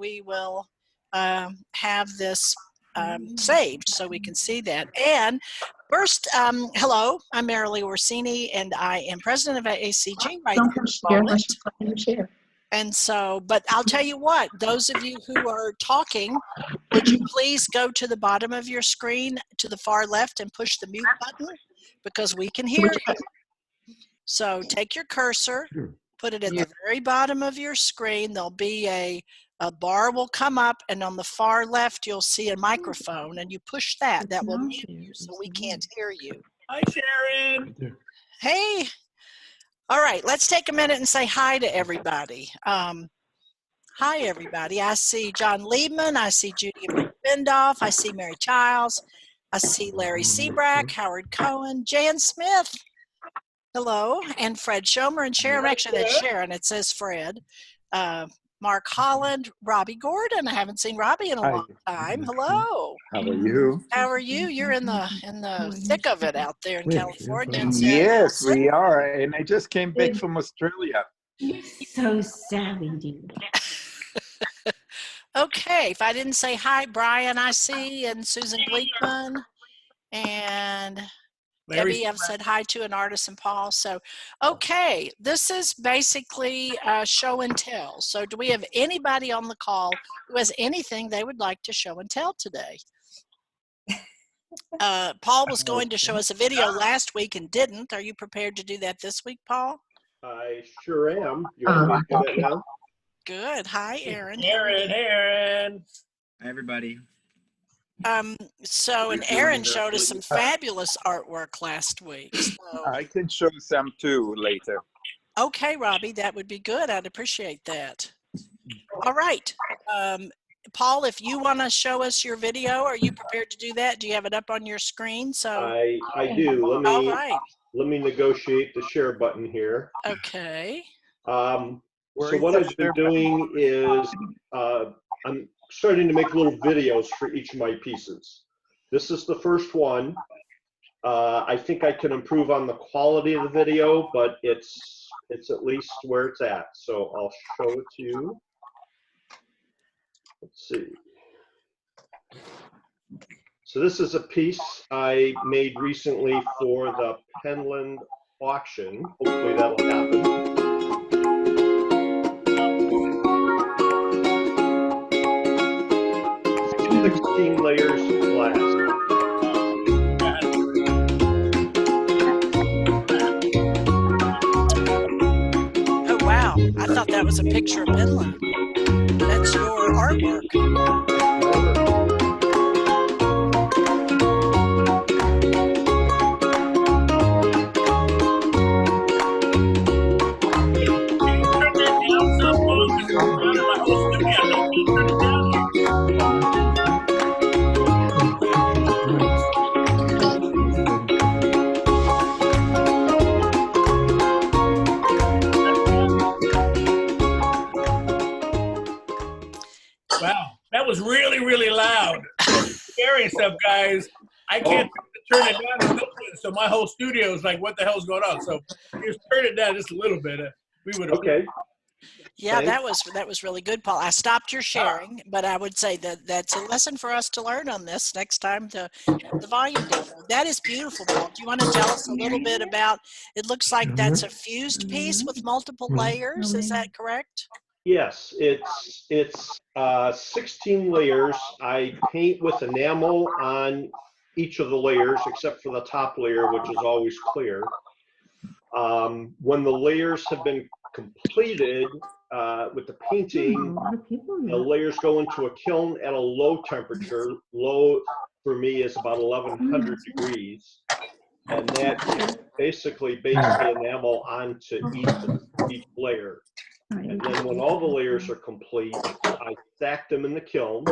we will have this saved so we can see that. And first, hello, I'm Marilee Orsini, and I am president of AACG right at this moment. And so, but I'll tell you what, those of you who are talking, would you please go to the bottom of your screen to the far left and push the mute button, because we can hear you. So take your cursor, put it at the very bottom of your screen. There'll be a bar will come up, and on the far left you'll see a microphone, and you push that. That will mute you so we can't hear you. Hi, Sharon. Hey. All right, let's take a minute and say hi to everybody. Hi, everybody. I see John Liebman. I see Judy Bendoff. I see Mary Childs. I see Larry Seabrack, Howard Cohen, Jan Smith. Hello. And Fred Schomer and Sharon. Actually, that's Sharon. It says Fred. Mark Holland, Robbie Gordon. I haven't seen Robbie in a long time. Hello. How are you? How are you? You're in the thick of it out there in California. Yes, we are. And I just came back from Australia. You're so savvy, dude. Okay, if I didn't say hi, Brian, I see, and Susan Gleekman, and Debbie, I've said hi to, an artist, and Paul. So, okay, this is basically show and tell. So do we have anybody on the call who has anything they would like to show and tell today? Paul was going to show us a video last week and didn't. Are you prepared to do that this week, Paul? I sure am. You want me to do that now? Good. Hi, Aaron. Aaron. Hi, everybody. So, and Aaron showed us some fabulous artwork last week. So. I can show some too later. Okay, Robbie, that would be good. I'd appreciate that. All right. Paul, if you want to show us your video, are you prepared to do that? Do you have it up on your screen? So I do. Let me negotiate the share button here. Okay. So what I've been doing is I'm starting to make little videos for each of my pieces. This is the first one. I think I can improve on the quality of the video, but it's at least where it's at. So I'll show it to you. Let's see. So this is a piece I made recently for the Penland auction. Hopefully that'll happen. 16 layers of glass. Oh, wow. I thought that was a picture of Penland. That's your artwork. Wow, that was really, really loud. Scary stuff, guys. I can't turn it down, so my whole studio is like, what the hell's going on? So just turn it down just a little bit. We would have. Okay. Yeah, that was really good, Paul. I stopped your sharing, but I would say that that's a lesson for us to learn on this next time to have the volume down. That is beautiful, Paul. Do you want to tell us a little bit about, it looks like that's a fused piece with multiple layers. Is that correct? Yes, it's 16 layers. I paint with enamel on each of the layers except for the top layer, which is always clear. When the layers have been completed with the painting, the layers go into a kiln at a low temperature. Low for me is about 1100 degrees, and that basically bakes the enamel onto each layer. And then when all the layers are complete, I stack them in the kiln,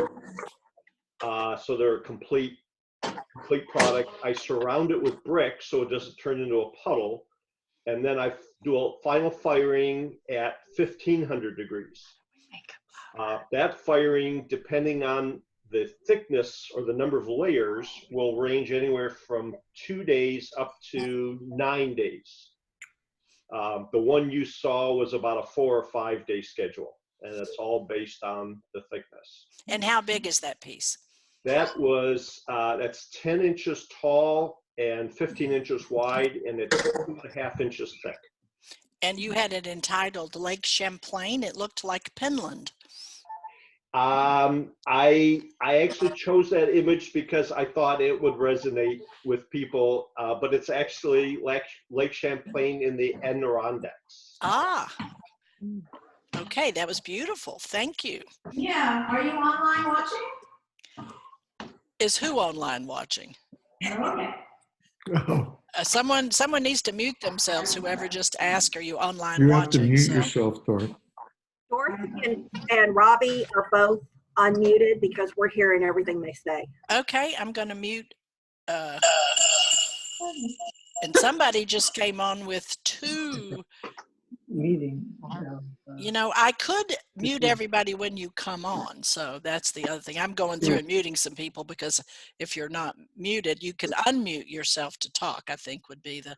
so they're a complete product. I surround it with brick so it doesn't turn into a puddle, and then I do a final firing at 1500 degrees. That firing, depending on the thickness or the number of layers, will range anywhere from 2 days up to 9 days. The one you saw was about a 4 or 5 day schedule. and it's all based on the thickness. And how big is that piece? That was, that's 10 inches tall and 15 inches wide, and it's 2.5 inches thick. And you had it entitled Lake Champlain. It looked like Penland. I actually chose that image because I thought it would resonate with people, but it's actually Lake Champlain in the Adirondacks. Ah, okay, that was beautiful. Thank you. Yeah, are you online watching? Is who online watching? Okay. Someone needs to mute themselves. Whoever just asked, are you online You watching? have to mute yourself, Dorothy. Dorothy and Robbie are both unmuted because we're hearing everything they say. Okay, I'm going to mute. And somebody just came on with two. Meeting. You know, I could mute everybody when you come on. So that's the other thing. I'm going through and muting some people because if you're not muted, you can unmute yourself to talk, I think would be the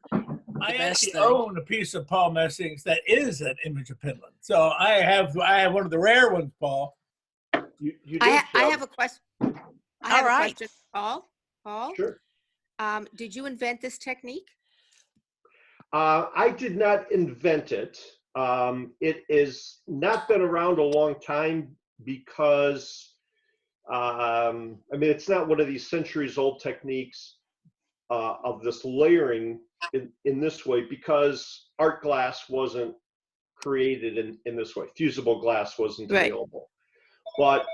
I best actually thing. own a piece of Paul Messink's that is an image of Penland. So I have one of the rare ones, Paul. You did, I have a question. I have All right. a question, Paul. Paul, Sure. did you invent this technique? I did not invent it. It has not been around a long time because, I mean, it's not one of these centuries-old techniques of this layering in this way because art glass wasn't created in this way. Fusible glass wasn't available. But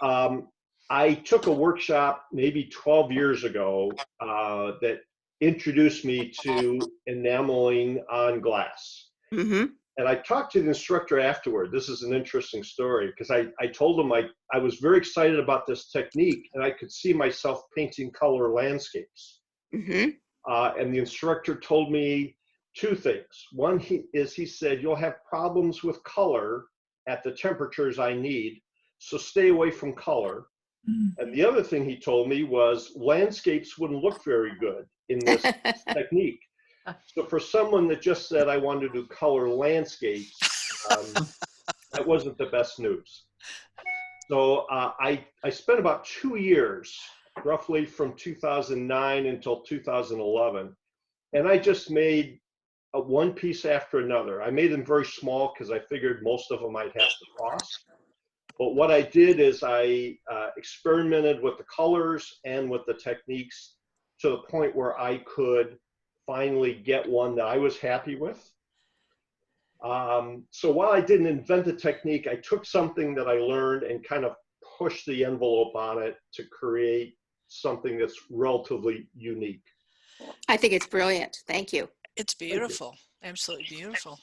I took a workshop maybe 12 years ago that introduced me to enameling on glass. Mm-hmm. And I talked to the instructor afterward. This is an interesting story because I told him I was very excited about this technique and I could see myself painting color landscapes. Mm-hmm. And the instructor told me two things. One, he said, you'll have problems with color at the temperatures I need, so stay away from color. And the other thing he told me was landscapes wouldn't look very good in this technique. So for someone that just said, I want to do color landscapes, that wasn't the best news. So I spent about 2 years, roughly from 2009 until 2011. And I just made one piece after another. I made them very small because I figured most of them I'd have to toss. But what I did is I experimented with the colors and with the techniques to the point where I could finally get one that I was happy with. So while I didn't invent the technique, I took something that I learned and kind of pushed the envelope on it to create something that's relatively unique. I think it's brilliant. Thank you. It's beautiful. Absolutely beautiful.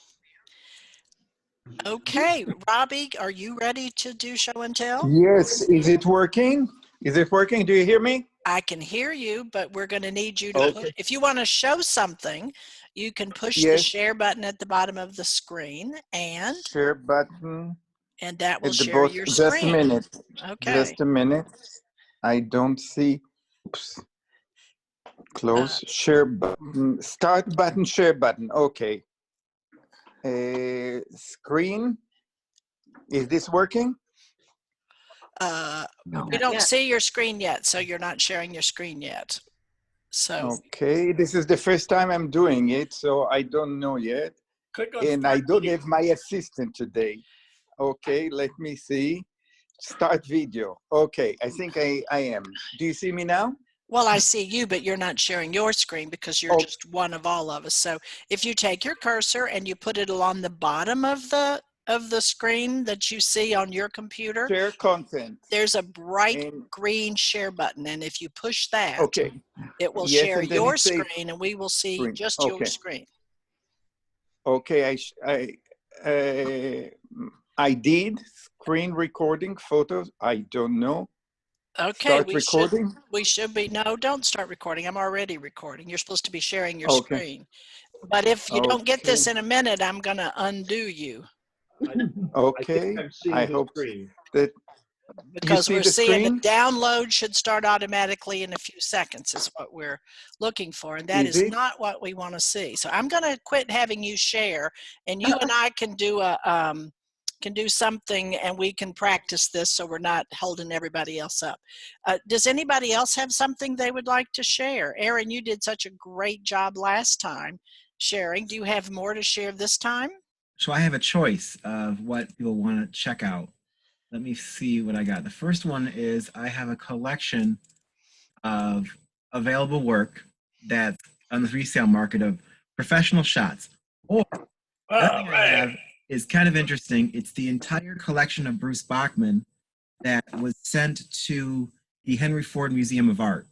Okay, Robbie, are you ready to do show and tell? Yes, is it working? Is it working? Do you hear me? I can hear you, but we're going to need you to put, if you want to show something, you can push the share button at the bottom of the screen and Share button. And that will At the share your screen. Just a minute. Okay. Just a minute. I don't see. Oops. Close. Share button. Start button. Share button. Okay. Screen. Is this working? We don't see your screen yet, so you're not sharing your screen yet. So. Okay. This is the first time I'm doing it, so I don't know yet. Click on And I don't have my assistant today. Okay, let me see. Start video. Okay, I think I am. Do you see me now? Well, I see you, but you're not sharing your screen because you're just one of all of us. So if you take your cursor and you put it along the bottom of the screen that you see on your computer, share content. There's a bright green share button, and if you push that, it will share your screen, and we will see just your screen. Okay, I did screen recording photos. I don't know. Okay, start recording. We should be. No, don't start recording. I'm already recording. You're supposed to be sharing your screen. But if you don't get this in a minute, I'm going to undo you. Okay. I hope that because we're seeing the download should start automatically in a few seconds is what we're looking for, and that is not what we want to see. So I'm going to quit having you share, and you and I can do can do something and we can practice this so we're not holding everybody else up. Does anybody else have something they would like to share? Erin, you did such a great job last time sharing. Do you have more to share this time? So I have a choice of what people want to check out. Let me see what I got. The first one is I have a collection of available work that's on the resale market of professional shots. Or another thing I have is kind of interesting. It's the entire collection of Bruce Bachmann that was sent to the Henry Ford Museum of Art.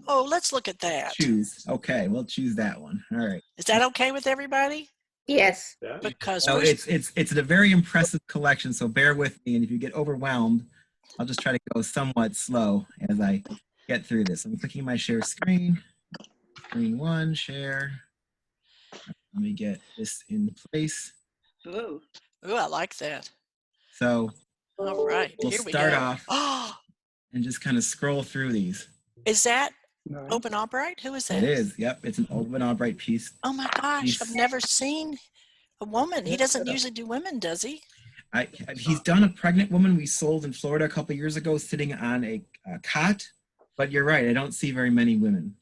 Oh, let's look at that. Choose. Okay, we'll choose that one. All right. Is that okay with everybody? Yes. Yeah. Because So it's a very impressive collection, so bear with me, and if you get overwhelmed, I'll just try to go somewhat slow as I get through this. I'm clicking my share screen. Screen 1, share. Let me get this in place. Ooh, I like that. So All right, we'll here we start go. off Oh, and just kind of scroll through these. is that Open Albright? Who is that? It is, yep, it's an Open Albright piece. Oh my gosh, I've never seen a woman. He doesn't usually do women, does he? He's done a pregnant woman we sold in Florida a couple years ago sitting on a cot, but you're right, I don't see very many women.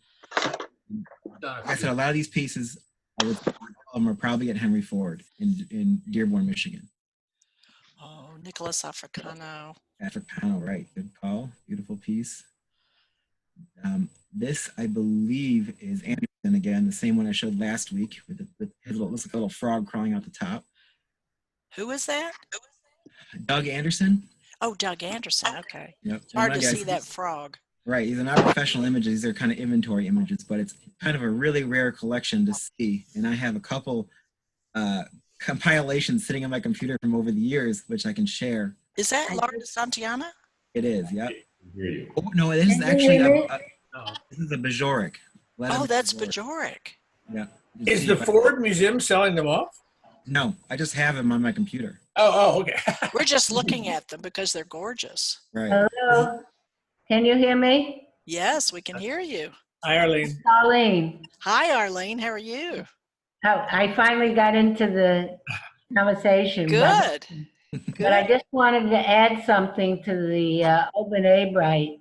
Like I said, a lot of these pieces are probably at Henry Ford in Dearborn, Michigan. Oh, Nicholas Africano. Africano, right. Good call. Beautiful piece. This, I believe, is Anderson again, the same one I showed last week with his looks like a little frog crawling out the top. Who is that? Doug Anderson. Oh, Doug Anderson. Okay. Yep. Hard to see that frog. Right. These are not professional images. These are kind of inventory images, but it's kind of a really rare collection to see. And I have a couple compilations sitting on my computer from over the years, which I can share. Is that Laura Santillana? It is. Yep. Oh, no, it is actually this is a Bajoric. Oh, that's Bajoric. Yeah. Is the Ford Museum selling them off? No, I just have them on my computer. Oh, okay. We're just looking at them because they're gorgeous. Right. Hello, can you hear me? Yes, we can hear you. Hi, Arlene. Arlene, Hi, Arlene. How are you? I finally got into the conversation. Good. But I just wanted to add something to the Open Albright.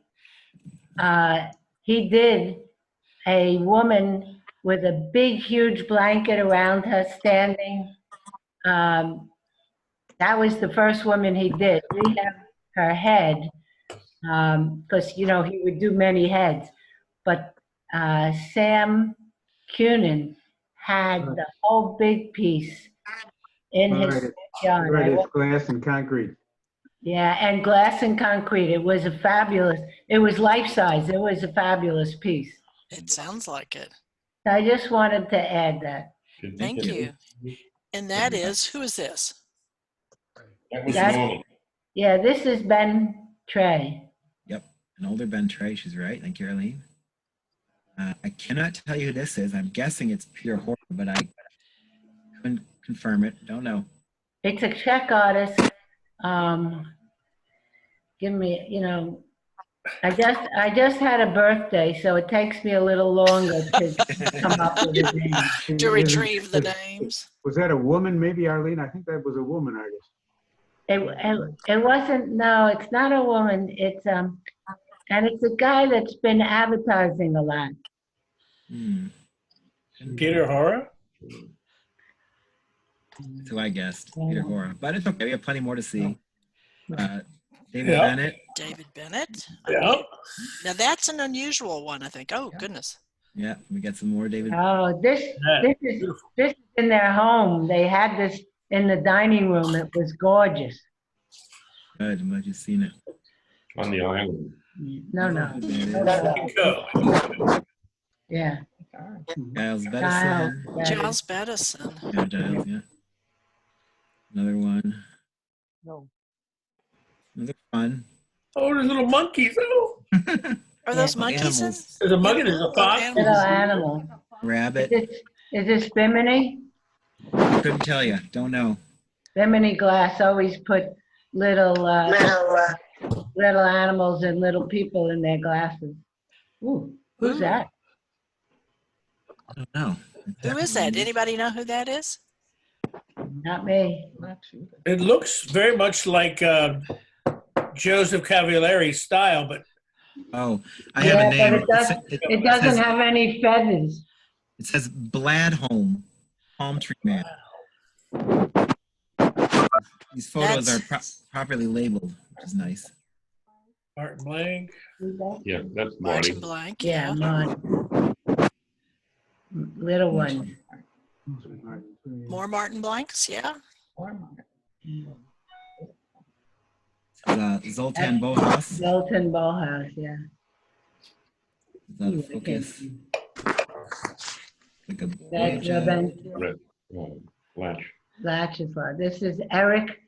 He did a woman with a big, huge blanket around her standing. That was the first woman he did. We have her head, because, you know, he would do many heads. But Sam Cunin had the whole big piece in his backyard. Right, it's glass and concrete. Yeah, and glass and concrete. It was a fabulous, it was life-size. It was a fabulous piece. It sounds like it. So I just wanted to add that. Thank you. And that is, who is this? Yeah, this is Ben Trey. Yep, an older Ben Trey. She's right. Thank you, Arlene. I cannot tell you who this is. I'm guessing it's Peter Horner, but I couldn't confirm it. Don't know. It's a Czech artist. Give me, you know, I just had a birthday, so it takes me a little longer to come up with a name. To retrieve the names. Was that a woman, maybe, Arlene? I think that was a woman artist. It wasn't, no, it's not a woman. It's, and it's a guy that's been advertising a lot. Peter Horner? That's who I guessed, Peter Horner. But it's okay. We have plenty more to see. David Yeah. Bennett. David Bennett. Yeah. Now that's an unusual one, I think. Oh, goodness. Yeah, we got some more David. Oh, this is in their home. They had this in the dining room. It was gorgeous. Good. I'm glad you've seen it. On the island. No. Go. Yeah. Giles Bettison. Giles Bettison. Yeah, Giles, yeah. Another one. No. Another fun. Oh, there's little monkeys. Oh. Are those Yeah. monkeys in? Animals. There's a monkey, there's a fox. Little animal. Rabbit. Is this Bimini? Couldn't tell you. Don't know. Bimini Glass always put little animals and little people in their glasses. Ooh, who's that? I don't know. Who is that? Anybody know who that is? Not me. It looks very much like Joseph Cavallari's style, but Oh, I have a Yeah, name. but it doesn't have any feathers. It says Bladholm, palm tree man. These photos are properly labeled, which is nice. Martin Blank. Yeah, that's Martin Marty. Blank. Yeah, mine. Little one. More Martin Blanks, yeah. Zoltan Bohaus. Zoltan Bohaus, yeah. Is that a focus? Like a That's Red. Latch. Latchifleur. This is Eric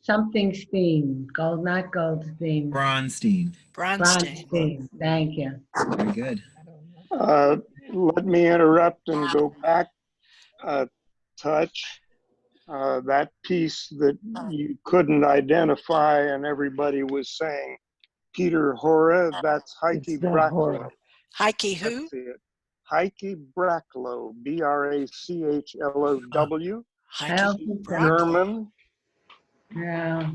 something Steen. Not Goldstein. Bronstein. Bronstein. Thank you. Very good. Let me interrupt and go back a touch. That piece that you couldn't identify and everybody was saying Peter Hora, that's Heike Bracklow. Heike who? Heike Bracklow, B-R-A-C-H-L-O-W. Heike German. Yeah.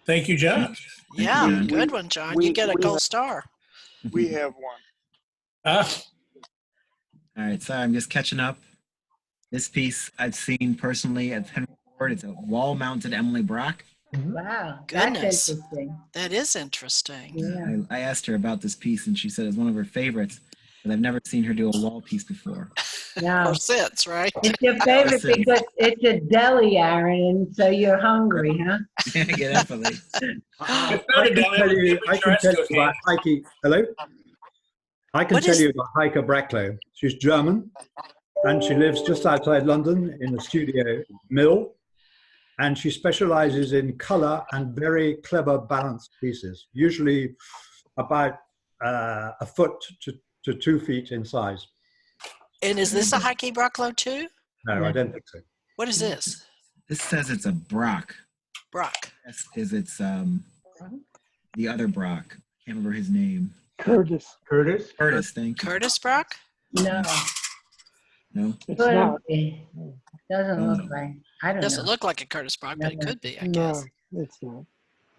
Thank you, John. Yeah, good one, John. You get a gold star. We have one. All right, sorry, I'm just catching up. This piece I've seen personally at Henry Ford. It's a wall-mounted Emily Brock. Wow, Goodness. that's interesting. That is interesting. Yeah. I asked her about this piece, and she said it's one of her favorites, but I've never seen her do a wall piece before. No. Or since, right? It's your favorite because it's a deli, Aaron, and so you're hungry, huh? Yeah, definitely. I can tell you about Heike. Hello? I can tell you about Heike Bracklow. She's German, and she lives just outside London in the studio mill. And she specializes in color and very clever balanced pieces, usually about a foot to 2 feet in size. And is this a Heike Bracklow too? No, I don't think so. What is this? This says it's a Brock. Brock. It's the other Brock. Can't remember his name. Curtis, thank you. Curtis Brock? No. No? It's not. It doesn't look like. I don't know. Doesn't look like a Curtis Brock, but it could be, I guess. No, it's not.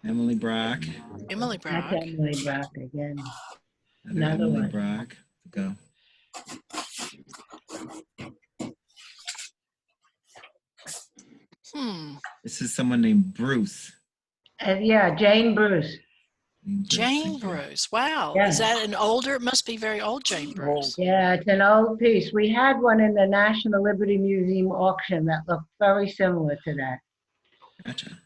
Emily Brock. Emily Brock. That's Emily Brock again. Another Emily one. Brock. Go. This is someone named Bruce. Yeah, Jane Bruce. Jane Bruce. Wow. Yeah. Is that an older? It must be very old Jane Bruce. Yeah, it's an old piece. We had one in the National Liberty Museum auction that looked very similar to that. Gotcha.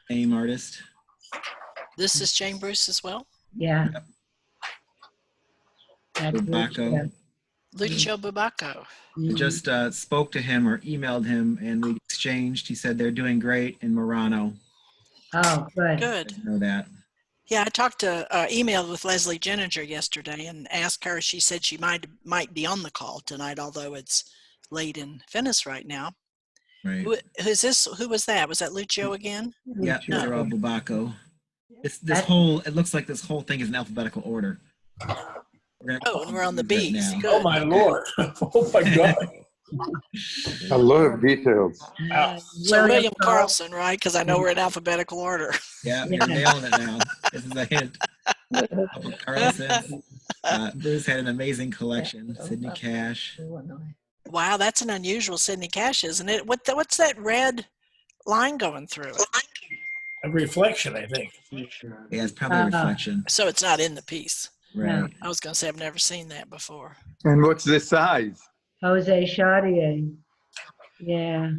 Same artist. This is Jane Bruce as well? Yeah. Yep. That's Bubacco. Lucio Bubacco. I just spoke to him or emailed him, and we exchanged. He said they're doing great in Murano. Oh, good. Good. I know that. Yeah, I emailed with Leslie Jenninger yesterday and asked her. She said she might be on the call tonight, although it's late in Venice right now. Right. Who was that? Was that Lucio again? Yeah, No. they're all Bubacco. It looks like this whole thing is in alphabetical order. And we're on the B's. Now. Oh my Lord. Oh my God. A lot of details. So William Carlson, right? Because I know we're in alphabetical order. Yeah, you're nailing it now. This is a hint. Carlson. Bruce had an amazing collection. Sidney Cash. Wow, that's an unusual Sidney Cash, isn't it? What's that red line going through it? A reflection, I think. Yeah, it's probably a reflection. So it's not in the piece. Right. I was going to say I've never seen that before. And what's the size? Jose Chartier. Yeah.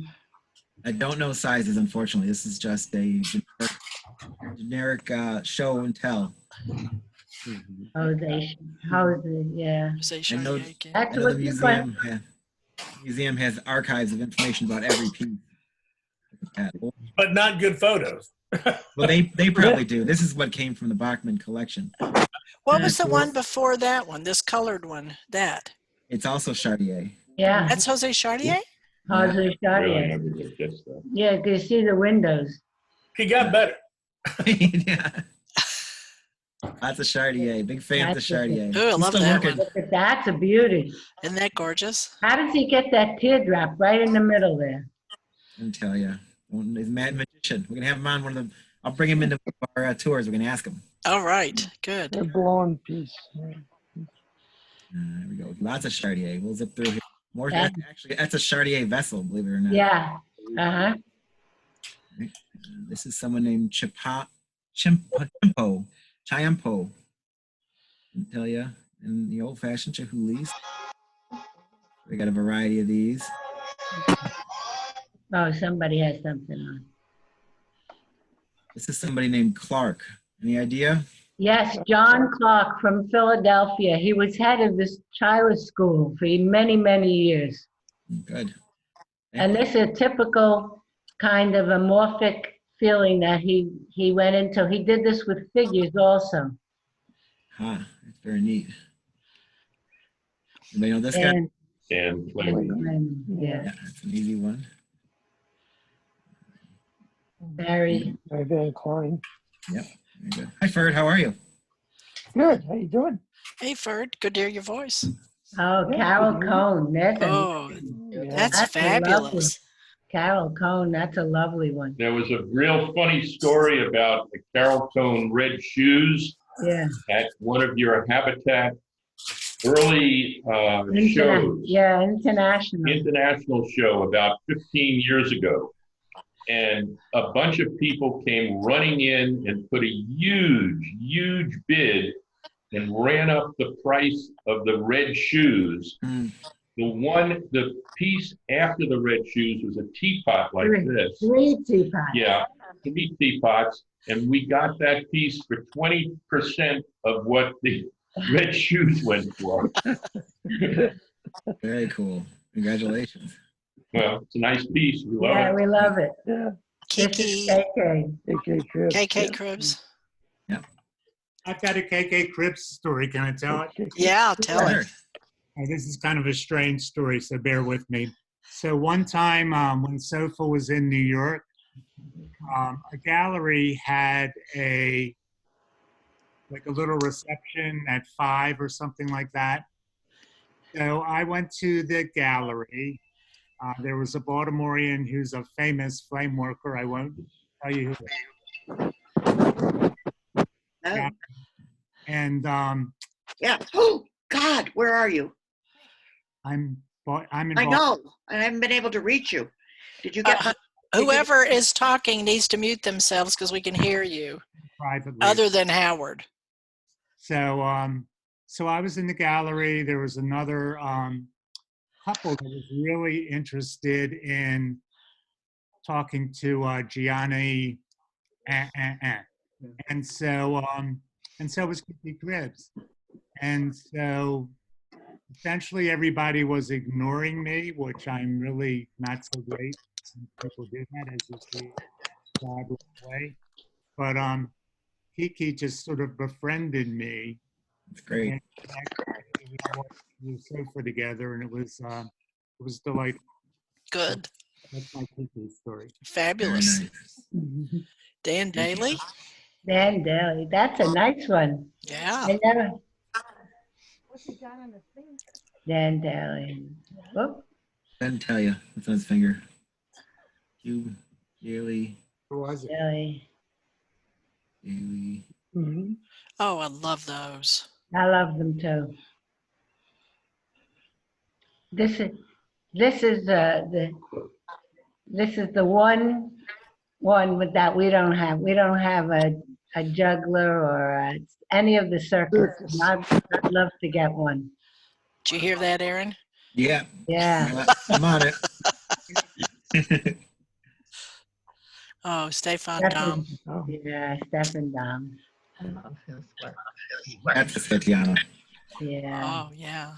I don't know sizes, unfortunately. This is just a generic show and tell. Jose, yeah. I know the museum has archives of information about every piece. But not good photos. Well, they probably do. This is what came from the Bachmann collection. What was the one before that one? This colored one? That? It's also Chartier. Yeah. That's Jose Chartier? Jose Chartier. Yeah, you can see the windows. He got better. Yeah. Lots of Chardonnay. Big fan of the That's Chardonnay. Ooh, I He's love still that working. one. Look at that's a beauty. Isn't that gorgeous? How does he get that teardrop right in the middle there? I tell you, he's a mad magician. We're gonna have him on one of the. I'll bring him into our tours. We're gonna ask him. All right, good. The blonde piece. There we go. Lots of Chardonnay. We'll zip through here. More. Yeah. Actually, that's a Chardonnay vessel. Believe it or not. Yeah. Uh-huh. This is someone named Chiampo. I tell you, in the old-fashioned Chihulis. We got a variety of these. Oh, somebody has something on. This is somebody named Clark. Any idea? Yes, John Clark from Philadelphia. He was head of this Child school for many, many years. Good. And this is a typical kind of amorphic feeling that he went into. He did this with figures also. That's very neat. Anybody know this guy? And Yeah. That's an easy one. Very. Van Klein. Yep. Very good. Hi, Ferd. How are you? Good. How you doing? Hey, Ferd, good to hear your voice. Oh, Carol Cone. Oh, that's fabulous. Carol Cone, that's a lovely one. there was a real funny story about the Carol Cone red shoes Yeah. at one of your Habitat early shows. Yeah, international show about 15 years ago. And a bunch of people came running in and put a huge bid and ran up the price of the red shoes. The piece after the red shoes was a teapot like this. 3 teapots. Yeah, 3 teapots. And we got that piece for 20% of what the red shoes went for. Very cool. Congratulations. Well, it's a nice piece. We love Yeah, it. we love it. Yeah. This is KK. KK Cribs. KK Cribs. I've got a KK Cribs story. Can I tell it? Yeah, tell it. This is kind of a strange story, so bear with me. So one time when SOFA was in New York, a gallery had a little reception at 5 or something like that. So I went to the gallery. There was a Baltimorean who's a famous flame worker. I won't tell you who. Yeah. And yeah. Oh God, where are you? I'm in. I know, and I haven't been able to reach you. Did you get? Whoever is talking needs to mute themselves because we can hear you. Privately. Other than Howard. So, so I was in the gallery. There was another couple that was really interested in talking to Gianni, and so it was KK Cribs, and so essentially everybody was ignoring me, which I'm really not so great. Some people do that, as you see, way. But Kiki just sort of befriended me. That's great. And we were sofa together, and it was delightful. Good. That's my Kiki story. Fabulous. Nice. Dan Daly. Dan Daly, that's a nice one. Yeah. I never. Dan Daly. Oh. Didn't tell you. What's on his finger? Cube, Daly. Who was it? Daly. Daly. Oh, I love those. I love them too. This is the one with that we don't have. We don't have a juggler or any of the circus. I'd love to get one. Did you hear that, Aaron? Yeah. Yeah. I'm on it. Oh, Stefan Dom. Yeah, Stefan Dom. That's a Setiano. Yeah. Oh, yeah.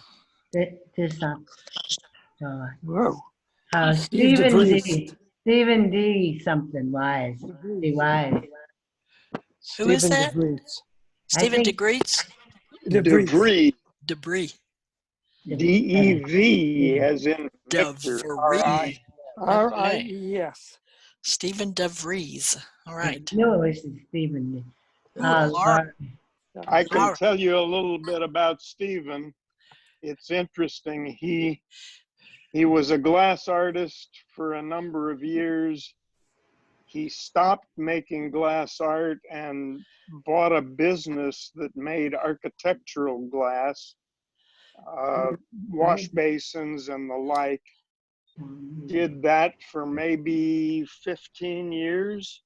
This up. Whoa. Stephen D. Stephen D. something Wise. D. Wise. Who is that? Stephen DeGreets? Debris. Debris. D-E-V as in Victor. DeVries. R-I, yes. Stephen DeVries. All right. No, it's Stephen D. Ooh, Laura. I can tell you a little bit about Stephen. It's interesting. He was a glass artist for a number of years. He stopped making glass art and bought a business that made architectural glass, wash basins and the like. Did that for maybe 15 years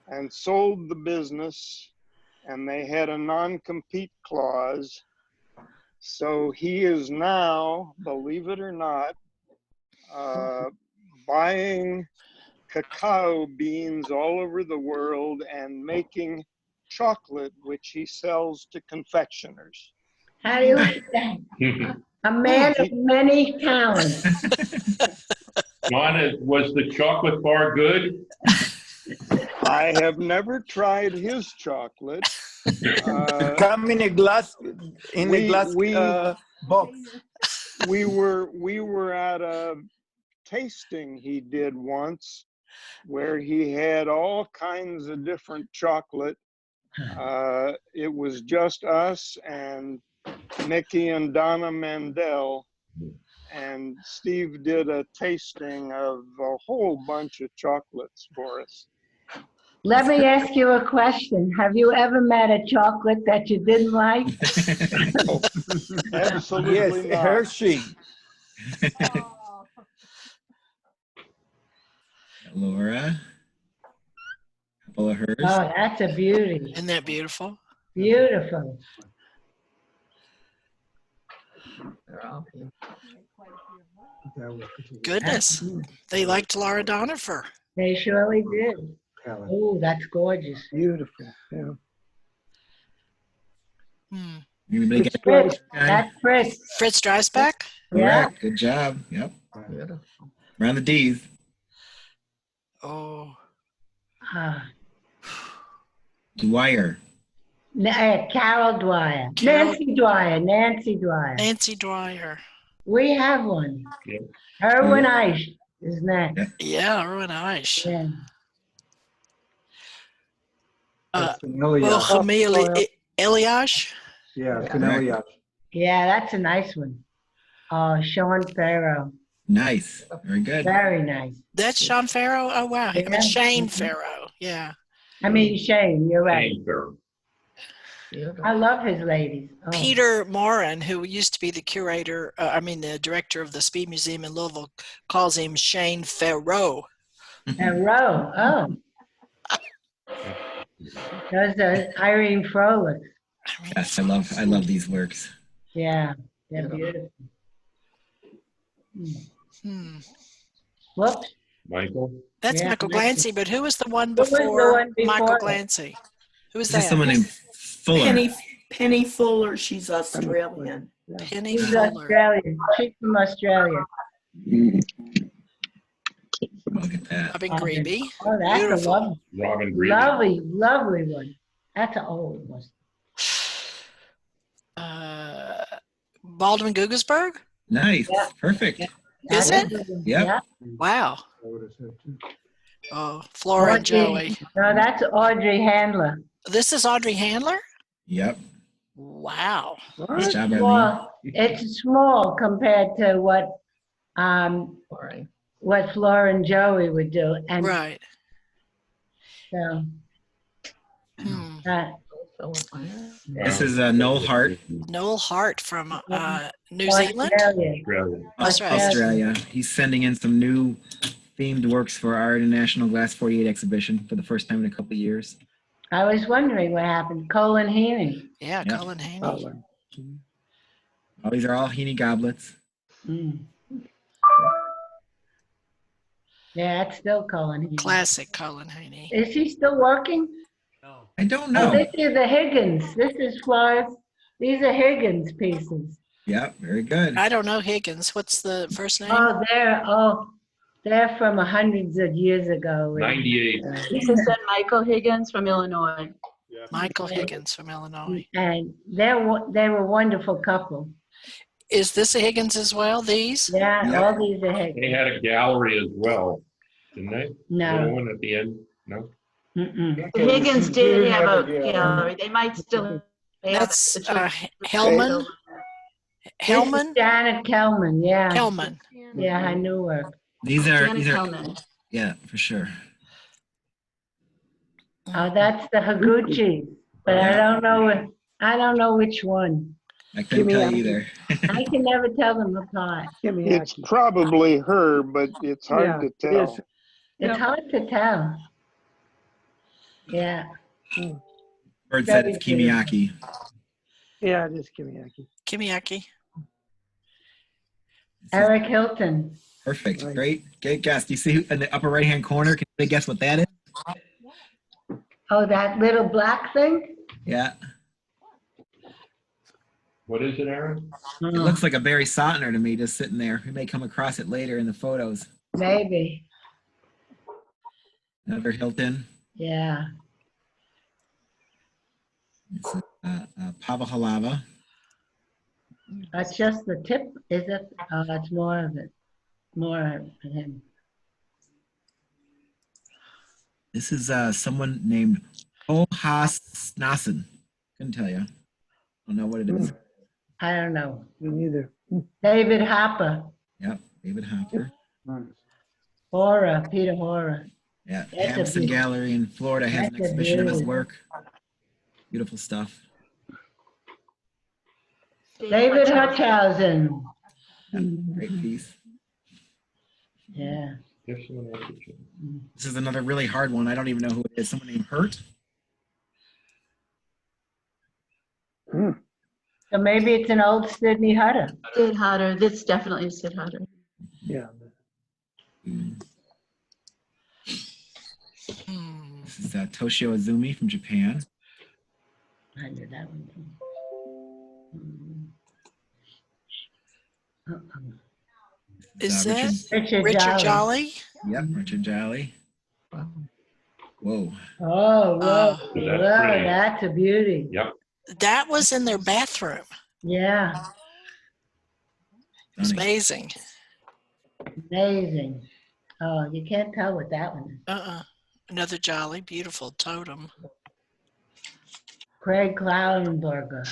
and sold the business, and they had a non-compete clause. So he is now, believe it or not, buying cacao beans all over the world and making chocolate, which he sells to confectioners. How do you like that? A man of many talents. John, was the chocolate bar good? I have never tried his chocolate. Come in a glass, box. We were at a tasting he did once, where he had all kinds of different chocolate. It was just us and Nikki and Donna Mandel, and Steve did a tasting of a whole bunch of chocolates for us. Let me ask you a question. Have you ever met a chocolate that you didn't like? Absolutely yes, not. Hershey. Laura. A couple of hers. Oh, that's a beauty. Isn't that beautiful? Beautiful. Goodness. They liked Laura Donifer. They surely did. Oh, that's gorgeous. Beautiful. Yeah. Anybody get Fritz, that's Fritz. Fritz Dreisbach? Yeah. Correct. Good job. Yep. Around the D's. Oh. Dwyer. Carol Dwyer. Nancy Dwyer. Nancy Dwyer. We have one. Yeah. Erwin Eich is next. Yeah, Erwin Eich. Yeah. Eliash. Yeah, Eliash. Yeah, that's a nice one. Sean Farrow. Nice. Very good. Very nice. That's Sean Farrow? Oh, wow. Yeah. I mean, Shane Farrow. Yeah. I mean, Shane, you're right. Shane Farrow. I love his ladies. Oh. Peter Morin, who used to be the curator, the director of the Speed Museum in Louisville, calls him Shane Farrow. Farrow, oh. Those are Irene Froelich. Yes, I love these works. Yeah, they're beautiful. Whoops. Michael? That's Michael Glancy, but who was the one Who was the before, one before Michael it? Glancy? Who was Is this that? someone named Fuller? Penny Fuller. She's Australian. Penny She's Fuller. Australian. She's from Australia. Look at that. Robin Grebe. Oh, that's Beautiful. a lovely, Robin Grebe. lovely one. That's an old one. Baldwin Gugelsberg? Nice. Yeah. Perfect. Is it? Yep. Yeah. Wow. Oh, Flora and Joey. No, that's Audrey Handler. This is Audrey Handler? Yep. Wow. Nice job, Well, Eileen. it's small compared to what Flora and Joey would do. And Right. so This is Noel Hart. Noel Hart from New Zealand? Australia. He's sending in some new themed works for our International Glass 48 exhibition for the first time in a couple of years. I was wondering what happened. Colin Heaney. Yeah, Yep. Colin Haney. Oh, these are all Heaney goblets. Yeah, it's still Colin Heaney. Classic Colin Haney. Is he still working? I don't Oh, know. this is the Higgins. This is Florence. These are Higgins pieces. Yep, very good. I don't know Higgins. What's the first name? They're from hundreds of years ago. 98. This is Michael Higgins from Illinois. Michael Higgins from Illinois. And they were a wonderful couple. Is this a Higgins as well, these? Yeah, all these are Higgins. They had a gallery as well, didn't they? No. Little one at the end? No? Mm-mm. The Higgins did have a gallery. They might still have That's it. Hellman. This is Hellman? Janet Kelman, yeah. Hellman. Yeah, I knew her. These are, Janet Kelman. yeah, for sure. Oh, that's the Higuchi, but I don't know which one. I couldn't tell you either. I can never tell them apart. It's probably her, but it's hard to tell. It's hard to tell. Yeah. Bird said it's Kimiyaki. Yeah, it is Kimiyaki. Kimiyaki. Eric Hilton. Perfect. Great guess. Do you see in the upper right-hand corner? Can you guess what that is? Oh, that little black thing? Yeah. What is it, Aaron? It looks like a Barry Sotner to me, just sitting there. We may come across it later in the photos. Maybe. Another Hilton. Yeah. It's Pavahalava. That's just the tip, is it? Oh, that's more of it. More of him. This is someone named Ohasnasen. Couldn't tell you. Don't know what it is. I don't know. Me neither. David Hopper. Yep, David Hopper. Hora, Peter Hora. Yeah, That's a Hampson beauty. Gallery in Florida has an That's a exhibition of his beauty. work. Beautiful stuff. David Hutchhausen. Great piece. Yeah. This is another really hard one. I don't even know who it is. Someone named Hurt. So maybe it's an old Sydney Hutter. Sid Hutter. This definitely is Sid Hutter. Yeah. This is Toshio Azumi from Japan. I knew that one. Is Richard- that Richard Jolly? Yep, Richard Jolly. Whoa. Oh, whoa, Oh. whoa, That's pretty. that's a beauty. Yep. That was in their bathroom. Yeah, It's amazing. amazing. Oh, you can't tell what that one is. Another Jolly, beautiful totem. Craig Klauenberger.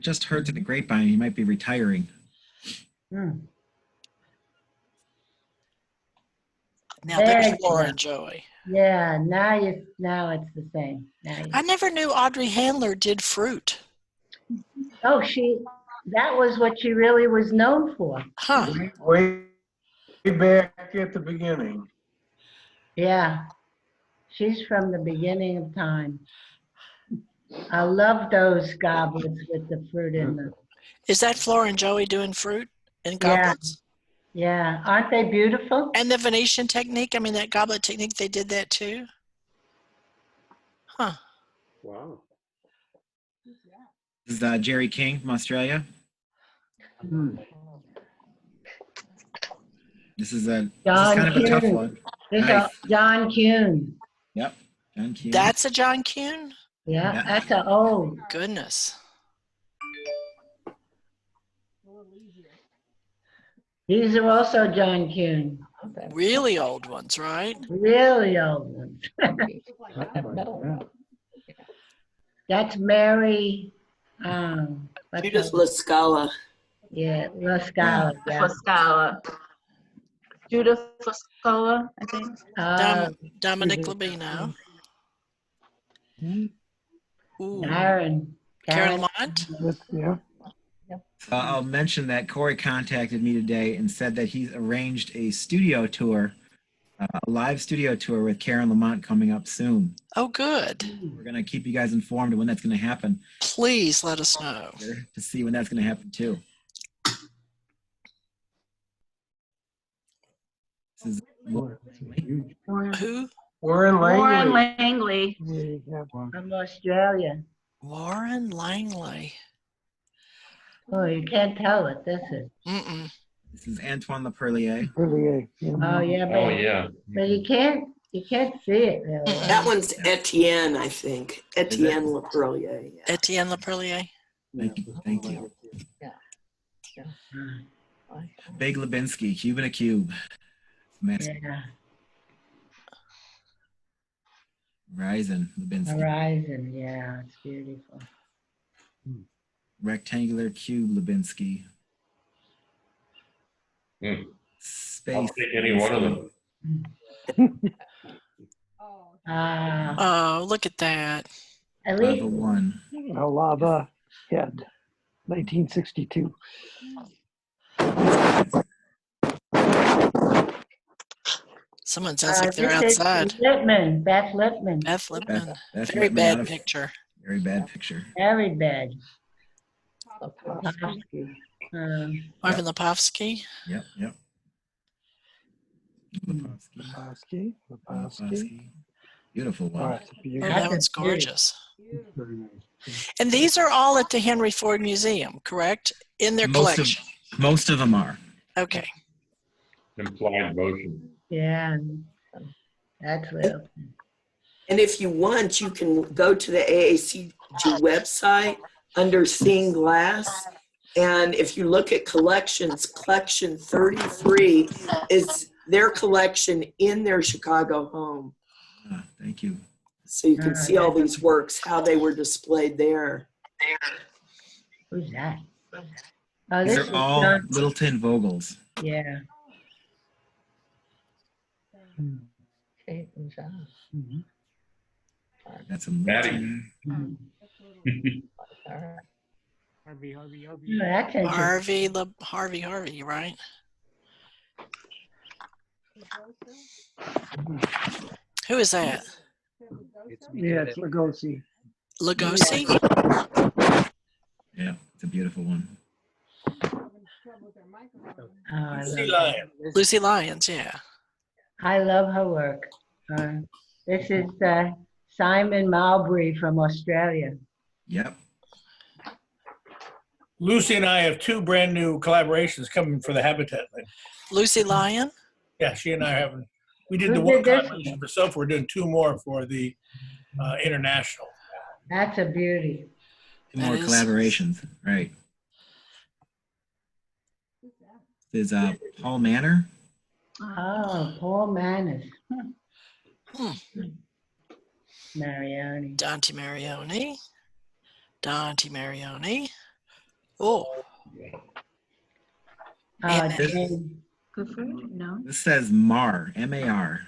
Just heard to the grapevine he might be retiring. Hmm. Now There there's you Laura go. and Joey. Yeah, now it's the same. I never knew Audrey Handler did fruit. Oh, that was what she really was known for. Huh. Way back at the beginning. Yeah, she's from the beginning of time. I love those goblets with the fruit in them. Is that Flora and Joey doing fruit in goblets? Yeah, aren't they beautiful? And the Venetian technique, I mean, that goblet technique, they did that too? Huh. Wow. This is Jerry King from Australia. This is kind of a tough one. This Nice. is John Kuhn. Yep, John Kuhn. That's a John Kuhn? Yeah, that's an old. Goodness. These are also John Kuhn. Really old ones, right? Really old ones. That's Mary. Judith La Scala. Yeah, La Scala. Yeah. La Scala. Judith La Scala, I think. Dominic Labino. Ooh. Karen Lamont. Yeah. I'll mention that Corey contacted me today and said that he's arranged a studio tour, a live studio tour with Karen Lamont coming up soon. Oh, good. We're going to keep you guys informed of when that's going to happen. Please let us know. To see when that's going to happen too. This is Who? Warren Langley. Warren Langley. From Australia. Warren Langley. Oh, you can't tell what this is. This is Antoine Leperlier. Oh yeah, but you can't see it really. That one's Etienne, I think. Etienne Leperlier. Yeah. Etienne Leperlier. Thank you. Big Lubinsky, Cube in a Cube. Yeah. Horizon Lubinsky. Horizon, yeah, it's beautiful. Rectangular cube Lubinsky. Space. I'll take any one of them. Oh, look at that. At Lava least, one. A lava head, 1962. Someone sounds like they're this is outside. Lipman, Beth Lipman. Beth Lipman. That's Very let me out bad of- picture. Very bad picture. Very bad. Marvin Lepovsky. Yep. Lepovsky. Beautiful one. Oh, it's a Oh, beautiful. that one's gorgeous. And these are all at the Henry Ford Museum, correct? In their collection. Most of them are. Okay. Implied motion. Yeah, that's real. And if you want, you can go to the AACG website under Seeing Glass. And if you look at collections, collection 33 is their collection in their Chicago home. Thank you. So you can see all these works, how they were displayed there. Who's that? Oh, These this are is all John. Littleton Vogels. Yeah. That's a Maddie. Harvey. Oh, that's interesting. Harvey, right? Who is that? Yeah, it's Lugosi. Lugosi? Yeah, it's a beautiful one. Lucy Lyons, yeah. I love her work. This is Simon Mowbray from Australia. Yep. Lucy and I have two brand new collaborations coming for the Habitat thing. Lucy Lyon? Yeah, she and I have. We did Who the one did this collaboration for SOFA. We're doing two more for the international. That's a beauty. More collaborations, right. There's Paul Manor. Oh, Paul Manners. Marioni. Dante Marioni. Oh. Clifford? No. This says Mar, M-A-R.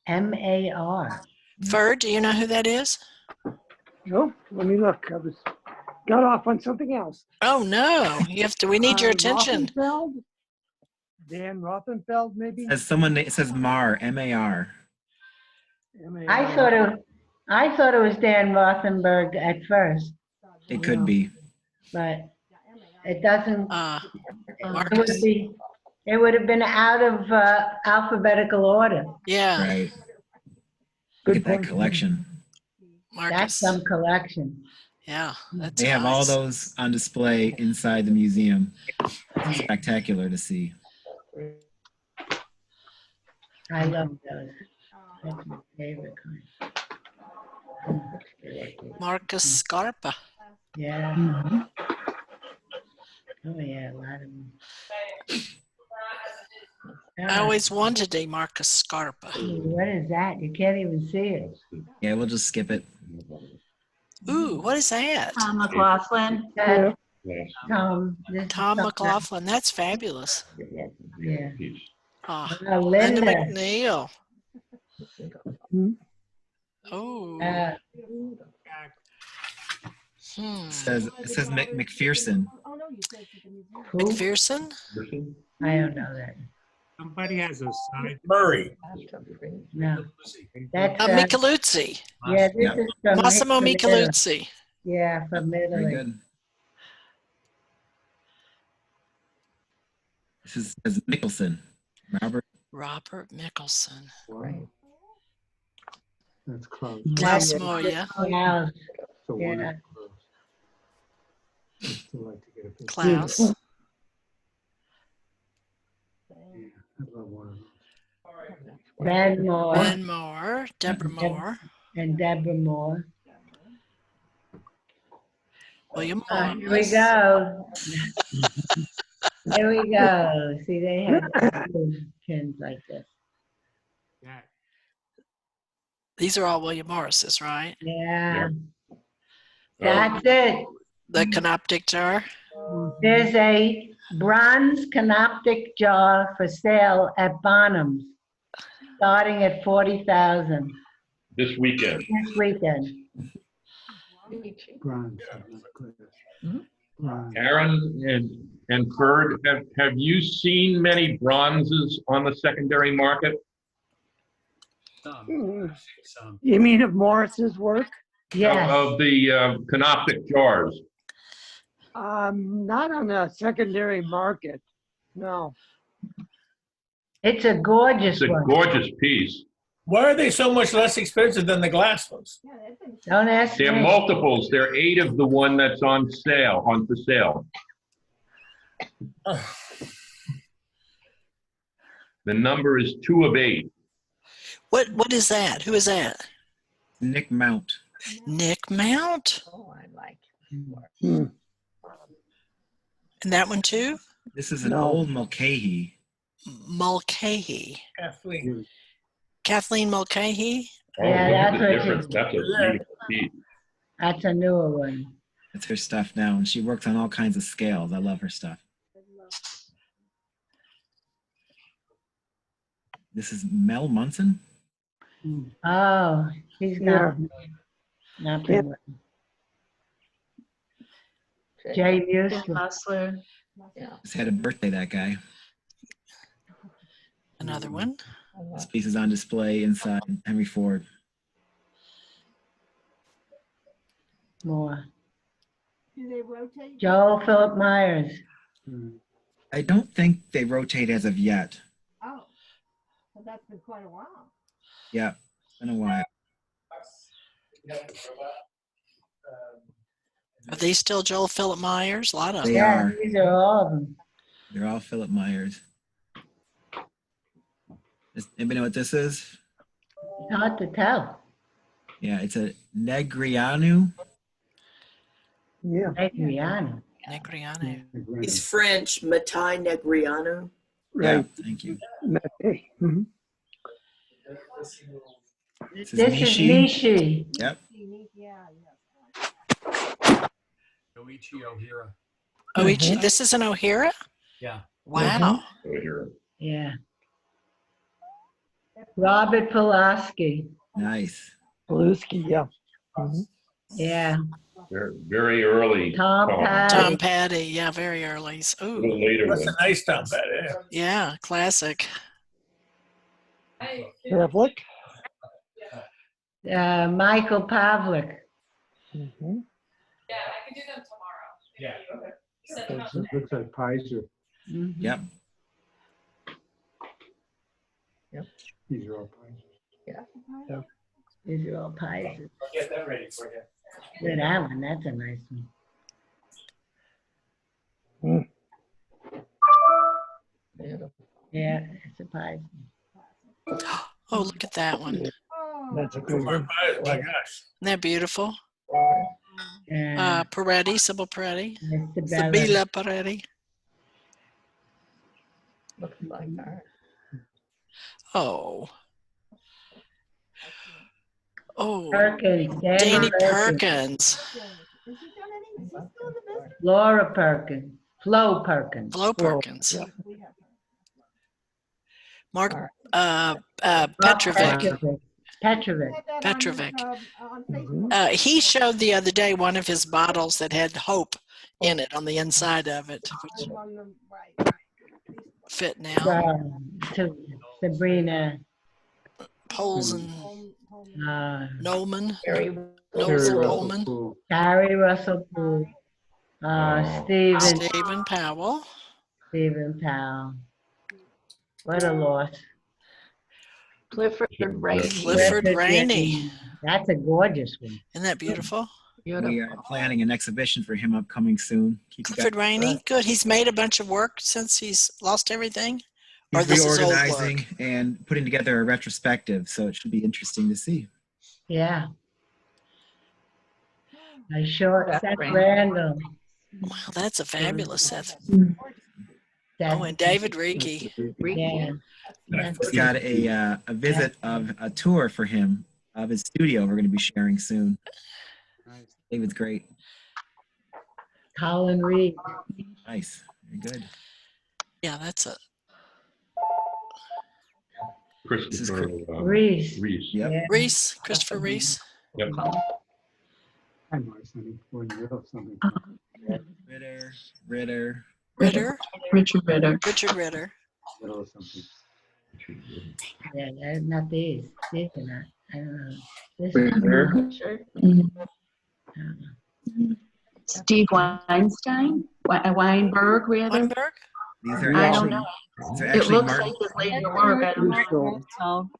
M-A-R. Ferd, do you know who that is? No, let me look. I got off on something else. Oh no, we need your attention. Rothenfeld? Dan Rothenfeld, maybe? It says Mar, M-A-R. I thought it was Dan Rothenberg at first, It could be. but it doesn't. It would have been out of alphabetical order. Yeah. Right. Look at that collection. That's some collection. Yeah, that's They have all those on display inside the museum. Spectacular to see. I love those. That's my favorite kind. Marcus Scarpa. Yeah. Oh yeah, a lot of them. I always wanted a Marcus Scarpa. What is that? You can't even see it. Yeah, we'll just skip it. Ooh, what is that? Tom McLaughlin. Tom McLaughlin. That's fabulous. Yeah. Oh, Linda. McNeil. Oh. It says McPherson. McPherson? I don't know that. Somebody has a side. Murray. No. That's Micheluzzi. Yeah, this is from Massimo Italy. Micheluzzi. Yeah, from Italy. Very good. This says Mickelson. Robert Mickelson. Right. That's close. Klaus Moya. Klaus. So Yeah. Still like to get a picture. Klaus. Yeah, I love one of those. Ben Moore. Ben Moore. Deborah Moore. And Deborah Moore. William Moore. Here we go. Here we go. See, they have pins like this. Yeah. These are all William Morris's, right? Yeah. That's it. The Canopic Jar. There's a bronze Canopic Jar for sale at Bonham's, starting at $40,000 This weekend. this weekend. Aaron and Ferd, have you seen many bronzes on the secondary market? You mean of Morris's work? Yes. Of the Canopic jars? Not on the secondary market. No. It's a gorgeous It's a one. gorgeous piece. Why are they so much less expensive than the glass ones? Don't ask They're me. multiples. They're 8 of the one that's on for sale. The number is 2 of 8. What is that? Who is that? Nick Mount. Nick Mount? Oh, I like And that one too? This is an old Mulcahy. Mulcahy. Kathleen. Kathleen Mulcahy? Yeah, look at the difference. That's a beautiful piece. That's a newer one. That's her stuff now, and she works on all kinds of scales. I love her stuff. This is Mel Munson. Oh, he's not. Not Yeah. Jay Muse. Hustler. Just had a birthday, that guy. Another one. This piece is on display inside Henry Ford. More. Do they rotate? Joel Philip Myers. I don't think they rotate as of yet. Oh, so that's been quite a while. Yeah, been a while. Are they still Joel Philip Myers? A lot of them. They are. These are all of them. They're all Philip Myers. Does anybody know what this is? It's hard to tell. Yeah, it's a Negriano. Yeah. Negriano. Negriano. He's French, Matai Negriano. Yeah, Right. thank you. Mhm. This This is Nishi. Yep. Yoichi Ohira. Oichi, this is an O'Hara? Yeah. Wow. Yeah. Robert Pulaski. Nice. Beluski, yeah. Yeah. Very early. Tom Petty. Tom Petty. Yeah, very early. A Ooh. little later That's one. a nice Tom Petty. Yeah, classic. Pavlik. Michael Pavlik. Yeah, I can do them tomorrow. Yeah. Okay. Send them out today. Looks like Pizer. Yep. These are all Pizer. These are all pies. I'll get that ready for you. Look at that one. That's a nice one. Yeah, it's a pie. Oh, look at that one. Isn't That's a good one. Oh my gosh. that beautiful? Yeah. Peretti, Sybil Peretti. Mr. Sabila Peretti. Looks like her. Oh. Oh. Perkins. Danny Perkins. Laura Perkins. Flo Perkins. Flo Perkins. Mark Petrovic. Petrovic. He showed the other day one of his bottles that had hope in it on the inside of it, which fit now. To Sabrina Poles and Nolman. Carrie Nolman. Russell Poole. Stephen Powell. Stephen Powell. What a loss. Clifford Rainey. Clifford Rainey. That's a gorgeous one. Isn't that beautiful? We are planning an exhibition for him upcoming soon. Keep you guys Clifford Rainey. Good. He's made a bunch of work since he's lost everything. Or He's this is old reorganizing work. and putting together a retrospective, so it should be interesting to see. Yeah. I short Seth Seth Randall. Randall. Wow, that's a fabulous Seth. That- Oh, and David Reiki. Yeah. He's got a visit of a tour for him of his studio we're going to be sharing soon. Nice. David's great. Colin Reed. Nice. Very good. Yeah, that's a Christopher Reese. Reese. Yep. Yeah. Reese, Christopher Reese. Yep. Ritter. Richard Ritter. Yeah, they're not these. These are not. I don't know. This Steve Weinstein, Weinberg, rather. Weinberg? These are I actually, don't know. these are It actually looks Martin. like his later work. I don't know.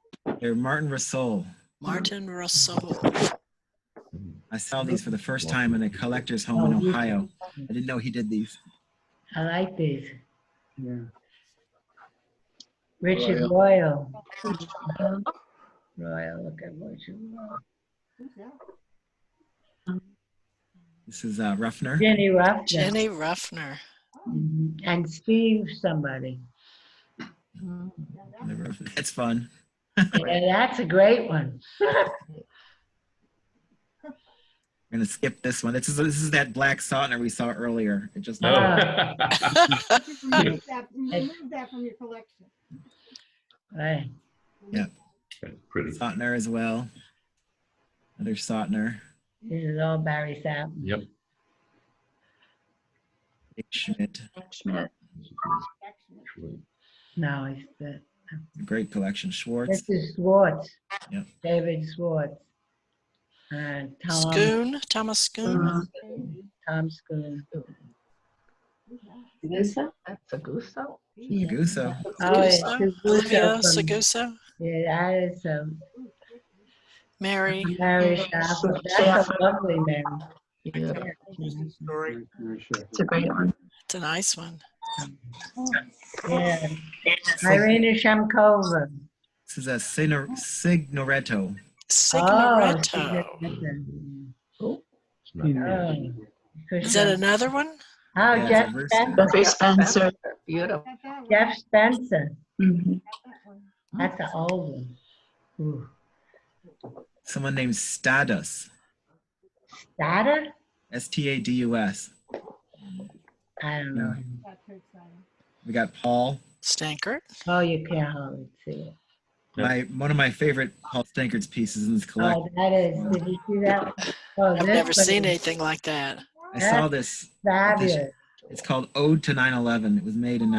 They're Martin Russell. Martin Russell. I saw these for the first time in a collector's home in Ohio. I didn't know he did these. I like these. Yeah. Richard Royal. Royal, look at Richard Royal. This is Ruffner. Jenny Ruffner. Jenny Ruffner. And Steve somebody. That's fun. Yeah, that's a great one. We're gonna skip this one. This is that black Sautner we saw earlier. It just Remove that from your collection. Right. Yeah. Pretty. Sautner as well. Another Sautner. This is all Barry Sapp. Yep. Dick Schmidt. No, it's the. A great collection. Schwartz. This is Schwartz. Yep. David Schwartz. And Tom. Schoon. Thomas Schoon. Tom Schoon. Guso? That's a Guso? Guso. Oh, it's Olivia Seguso. Yeah, that is Mary. Mary Shaffer. That's a lovely Mary. It's a great one. It's a nice one. Yeah. Irina Shamkova. This is a Signoretto. Signoretto. Oh. Is that another one? Oh, Yeah, Jeff it's a Spencer. Jeffrey Spencer. Beautiful. Jeff Spencer. Mm-hmm. That's an old one. Ooh. Someone named Stadus. Statter? Stadus. I don't know. We got Paul. Stankert. Oh, you can't hardly see it. One of my favorite Paul Stankert's pieces in this collection. Oh, that is. Did you see that? Oh, I've this never one seen is anything like that. I saw this. Fabulous. It's called Ode to 9/11. It was made in.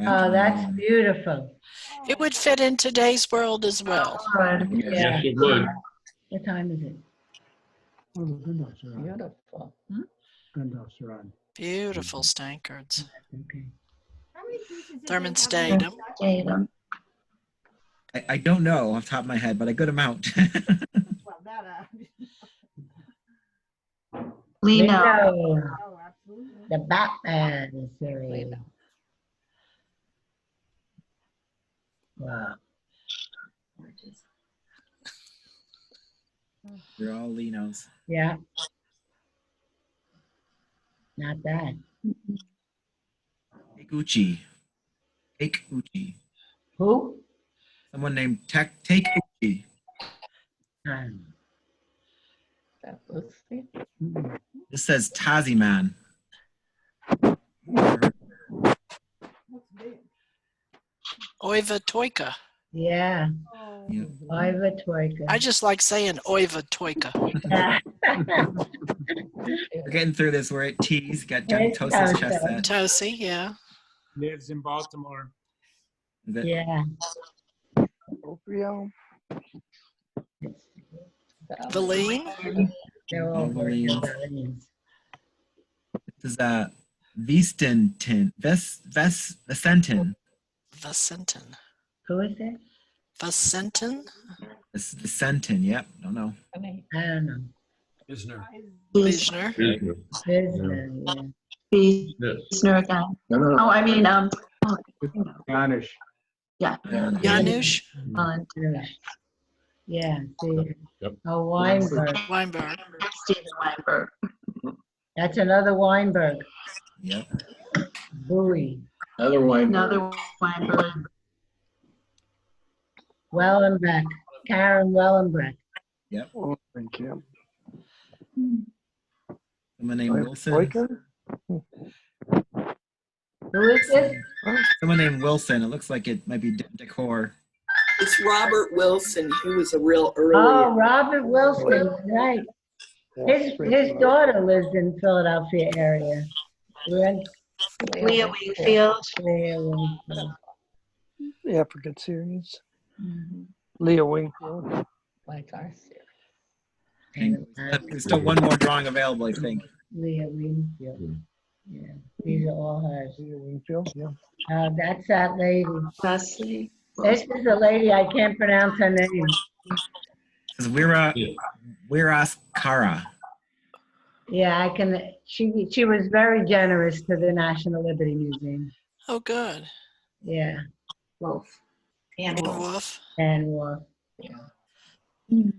Oh, that's beautiful. It would fit in today's world as well. Yes, it would. What time is it? Beautiful. Beautiful Stankards. Okay. Thurman Statham. I don't know off the top of my head, but a good amount. Lino. The Batman series. Wow. They're all Linos. Yeah. Not bad. Take Uchi. Who? Someone named Take Uchi. This says Taziman. Oiva Toika. Yeah. Yep. Iva Toika. I just like saying Oiva Toika. We're getting through this. We're at T's. Got Johnny Tosa's chess set. Tosi, yeah. Lives in Baltimore. Yeah. Valine. They're all Valine. Valine. This is Vicentin. Vicentin. Who is it? Vicentin? Vicentin, yep. Don't know. I don't know. Isner. Visner. Visner again. Oh, I mean, Janusz. yeah. Janusz. Yeah. See. Yep. Oh, Weinberg. Weinberg. Stephen Weinberg. That's another Weinberg. Yep. Bowie. Another Weinberg. Another Weinberg. Wellenbeck. Karen Wellenbrecht. Yep. Oh, thank you. Someone named Wilson. Like her? Who is this? Someone named Wilson. It looks like it might be decor. It's Robert Wilson. He was a real early. Oh, Robert Wilson, right. His daughter lives in Philadelphia area. Leah Wingfield. Leah Wingfield. The African series. Leah Wingfield. Like our series. There's still one more drawing available, I think. Leah Wingfield. Yeah, these are all hers. Leah Wingfield, yeah. That's that lady. Leslie. This is a lady, I can't pronounce her name. This is Wiras Kara. Yeah, I can. She was very generous to the National Liberty Museum. Oh, good. Yeah. Wolf. And Wolf. Wolf. And Wolf. It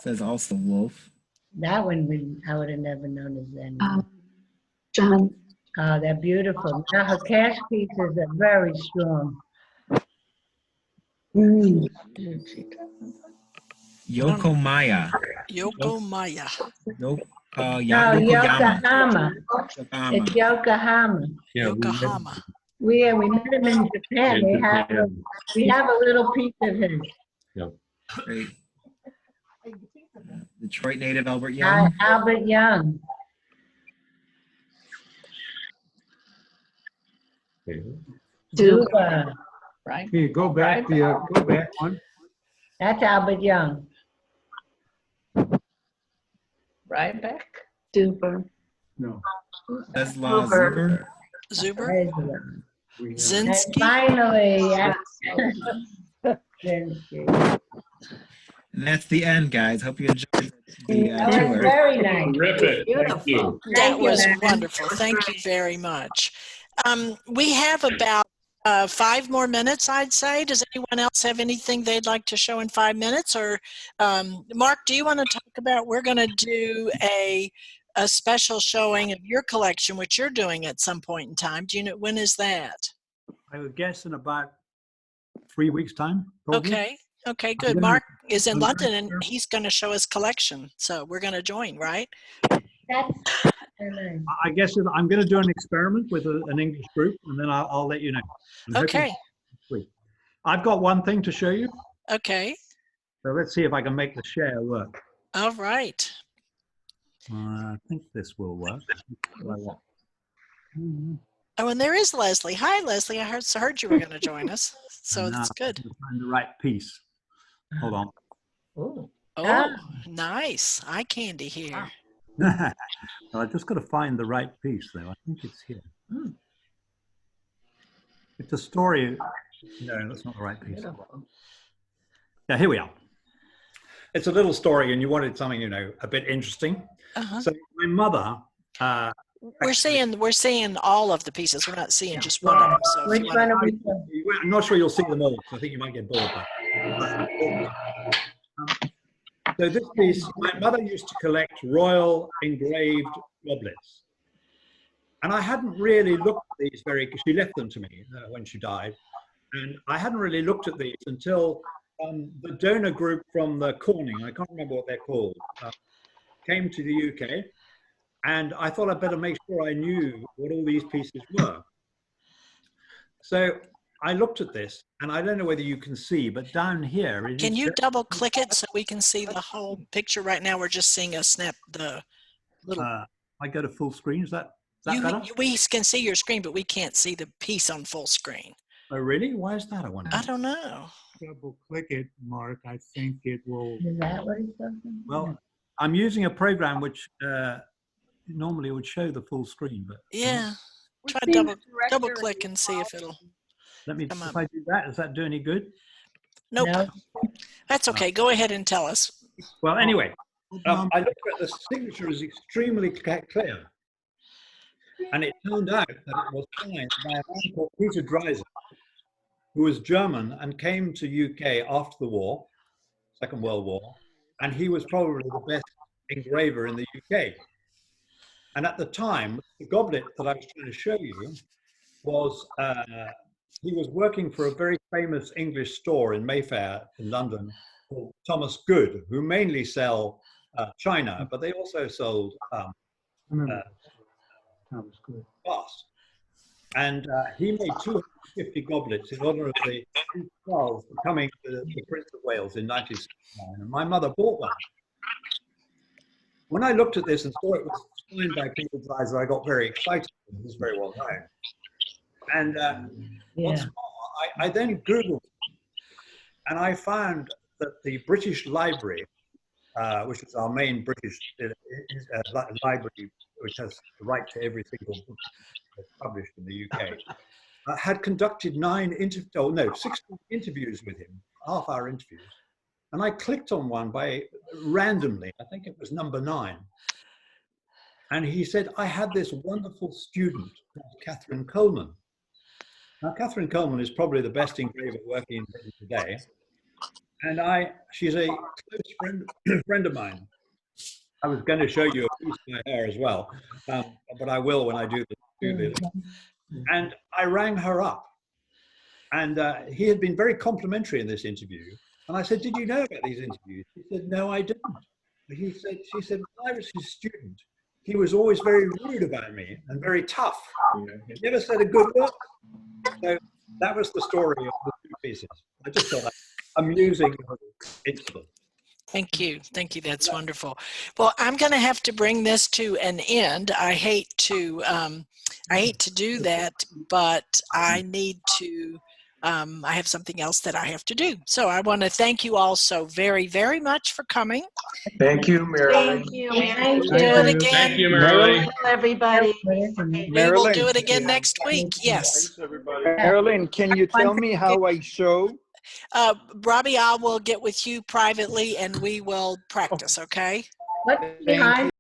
says also Wolf. That one I would have never known as then. John. Oh, they're beautiful. Now her cash pieces are very strong. Yoko Maya. Yoko Maya. Yokohama. Yokohama. It's Yokohama. Yeah, Yokohama. We met him in Japan. We have a little piece of his. Yeah. Great. Detroit native Albert Young. Albert Young. Duba. Right. Here, go back. Go back one. That's Albert Young. Right back. Duber. No. Tesla Zuber. Zuber. And Zinsky. finally, Zinsky. And that's the end, guys. Hope you enjoyed the That was tour. very nice. Terrific. Thank you. That was wonderful. Thank you very much. We have about 5 more minutes, I'd say. Does anyone else have anything they'd like to show in 5 minutes? Or Mark, do you want to talk about, we're going to do a special showing of your collection, which you're doing at some point in time. Do you know, when is that? I would guess in about 3 weeks' time. Probably. Okay. Okay, good. Mark is in London and he's going to show his collection. So we're going to join, right? I guess I'm going to do an experiment with an English group, and then I'll let you know. Okay. I've got one thing to show you. Okay. So let's see if I can make the share work. All right. I think this will work. Oh, and there is Leslie. Hi, Leslie. I heard you were going to join us. So that's good. Find the right piece. Hold on. Oh, nice. Eye candy here. Well, I've just got to find the right piece, though. I think it's here. It's a story. No, that's not the right piece. Yeah, here we are. It's a little story, and you wanted something, a bit interesting. So my mother. We're seeing all of the pieces. We're not seeing just one of them. So Which one are we? I'm not sure you'll see them all, so I think you might get bored. So this piece, my mother used to collect royal engraved goblets. And I hadn't really looked at these because she left them to me when she died. And I hadn't really looked at these until the donor group from the Corning, I can't remember what they're called, came to the UK. And I thought I'd better make sure I knew what all these pieces were. So I looked at this, and I don't know whether you can see, but down here. Can you double click it so we can see the whole picture? Right now, we're just seeing a snap, the little. I go to full screen. Is that better? We can see your screen, but we can't see the piece on full screen. Oh, really? Why is that? I wonder. I don't know. Double click it, Mark. I think it will. Is that what he's talking about? Well, I'm using a program which normally would show the full screen, but yeah. Try double click and see if it'll. Let me. If I do that, does that do any good? Nope. No. That's okay. Go ahead and tell us. Well, anyway, I looked at the signature is extremely clear, and it turned out that it was signed by a man called Peter Dreiser, who was German and came to UK after the war, Second World War, and he was probably the best engraver in the UK. And at the time, the goblet that I was trying to show you was he was working for a very famous English store in Mayfair in London called Thomas Good, who mainly sell china, but they also sold glass. And he made 250 goblets in honor of the Prince Charles becoming the Prince of Wales in 1969. And my mother bought one. When I looked at this and saw it was signed by people's eyes, I got very excited. It was very well known. And once more, I then Googled it, and I found that the British Library, which is our main British library, which has the right to every single book that's published in the UK, had conducted 16 interviews with him, half-hour interviews. And I clicked on one randomly, I think it was number 9. And he said, I had this wonderful student called Catherine Coleman. Now, Catherine Coleman is probably the best engraver working in Britain today. And she's a close friend of mine. I was going to show you a piece by her as well, but I will when I do this. And I rang her up. And he had been very complimentary in this interview. And I said, did you know about these interviews? He said, no, I didn't. She said, when I was his student, he was always very rude about me and very tough. He never said a good word. So that was the story of the 2 pieces. I just thought that amusing incident. Thank you. Thank you. That's wonderful. Well, I'm going to have to bring this to an end. I hate to do that, but I need to, I have something else that I have to do. So I want to thank you all so very, very much for coming. Thank you, Marilyn. Thank you. Thank We'll do it again. Thank you, Marilyn. Hello, everybody. We will do it again next week. Yes. Thanks, everybody. Marilyn, can you tell me how I show? Robbie, I will get with you privately and we will practice, okay? What's behind